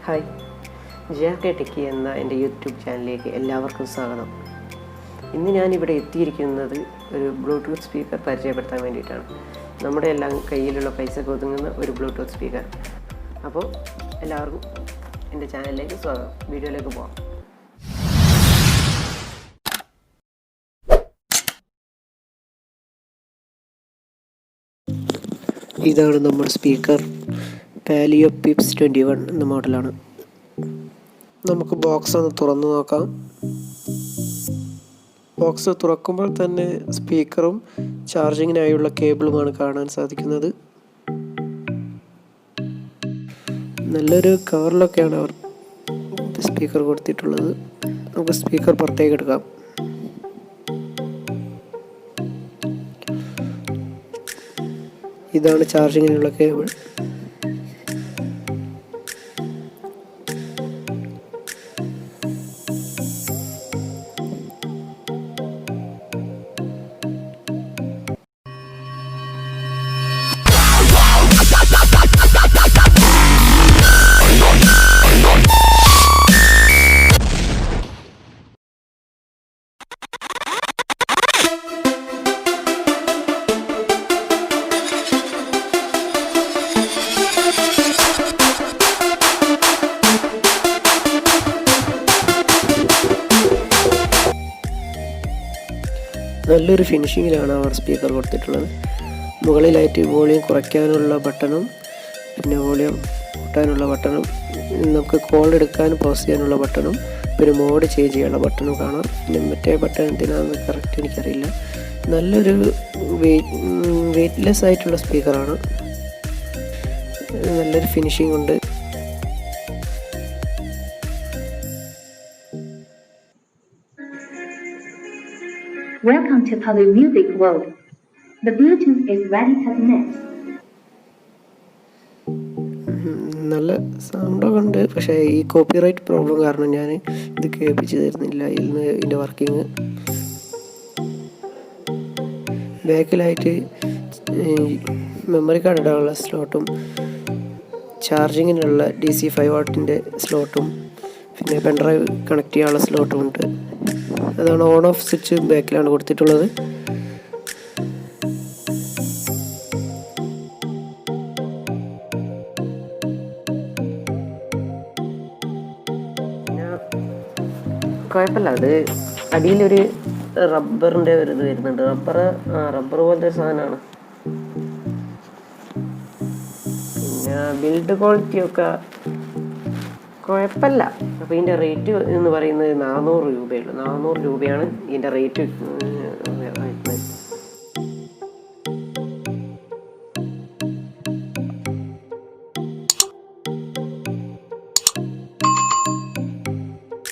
Hi, JRK techie എന്ന എൻ്റെ YouTube ചാനലിലേക്ക് എല്ലാവർക്കും സ്വാഗതം. ഇന്ന് ഞാനിവിടെ എത്തിയിരിക്കുന്നത് ഒരു ബ്ലൂടൂത്ത് സ്പീക്കർ പരിചയപ്പെടുത്താൻ വേണ്ടിയിട്ടാണ്. നമ്മുടെ എല്ലാം കയ്യിലുള്ള പൈസക്ക് ഒതുങ്ങുന്ന ഒരു ബ്ലൂടൂത്ത് സ്പീക്കർ. അപ്പോൾ എല്ലാവർക്കും എൻ്റെ ചാനലിലേക്ക് സ്വാഗതം. വീഡിയോയിലേക്ക് പോകാം. ഇതാണ് നമ്മുടെ സ്പീക്കർ. പാലിയോ പിപ്സ് 21 എന്ന മോഡലാണ്. നമുക്ക് ബോക്സ് ഒന്ന് തുറന്നു നോക്കാം. ബോക്സ് തുറക്കുമ്പോൾ തന്നെ സ്പീക്കറും ചാർജിങ്ങിനായുള്ള കേബിളുമാണ് കാണാൻ സാധിക്കുന്നത്. നല്ലൊരു കവറിലൊക്കെയാണ് അവർ സ്പീക്കർ കൊടുത്തിട്ടുള്ളത്. നമുക്ക് സ്പീക്കർ പുറത്തേക്ക് എടുക്കാം. ഇതാണ് ചാർജിങ്ങിനുള്ള കേബിൾ. നല്ലൊരു ഫിനിഷിങ്ങിലാണ് അവർ സ്പീക്കർ കൊടുത്തിട്ടുള്ളത്. മുകളിലായിട്ട് വോളിയം കുറയ്ക്കാനുള്ള ബട്ടണും പിന്നെ വോളിയം കൂട്ടാനുള്ള ബട്ടണും, നമുക്ക് കോൾ എടുക്കാനും പോസ് ചെയ്യാനുള്ള ബട്ടണും പിന്നെ മോഡ് ചേഞ്ച് ചെയ്യാനുള്ള ബട്ടണും കാണാം. പിന്നെ മറ്റേ ബട്ടൺ എന്തിനാണെന്ന് കറക്റ്റ് എനിക്കറിയില്ല. നല്ലൊരു വെയ്റ്റ്ലെസ് ആയിട്ടുള്ള സ്പീക്കറാണ്. നല്ലൊരു ഫിനിഷിംഗ് ഉണ്ട്. Welcome to Palu Music World. The Bluetooth is ready to connect. നല്ല സൗണ്ടൊക്കെ ഉണ്ട്. പക്ഷേ ഈ കോപ്പിറൈറ്റ് പ്രോബ്ലം കാരണം ഞാൻ ഇത് കേൾപ്പിച്ച് തരുന്നില്ല. ഇതിൻ്റെ വർക്കിംഗ് ബാക്കിലായിട്ട് മെമ്മറി കാർഡ് ഇടാനുള്ള സ്ലോട്ടും ചാർജിങ്ങിനുള്ള DC 5 വാട്ടിൻ്റെ സ്ലോട്ടും പിന്നെ പെൻഡ്രൈവ് കണക്ട് ചെയ്യാനുള്ള സ്ലോട്ടും ഉണ്ട്. അതാണ് ഓൺ ഓഫ് സ്വിച്ച് ബാക്കിലാണ് കൊടുത്തിട്ടുള്ളത്. കുഴപ്പമില്ല, അത് അടിയിലൊരു റബ്ബറിൻ്റെ ഒരു ഇത് വരുന്നുണ്ട്. റബ്ബർ പോലത്തെ ഒരു സാധനമാണ്. പിന്നെ ബിൽഡ് ക്വാളിറ്റിയൊക്കെ കുഴപ്പമില്ല. അപ്പോൾ ഇതിൻ്റെ റേറ്റ് എന്ന് പറയുന്നത് 400 രൂപയുള്ളൂ. 400 രൂപയാണ് ഇതിൻ്റെ റേറ്റ് വരുന്നത്.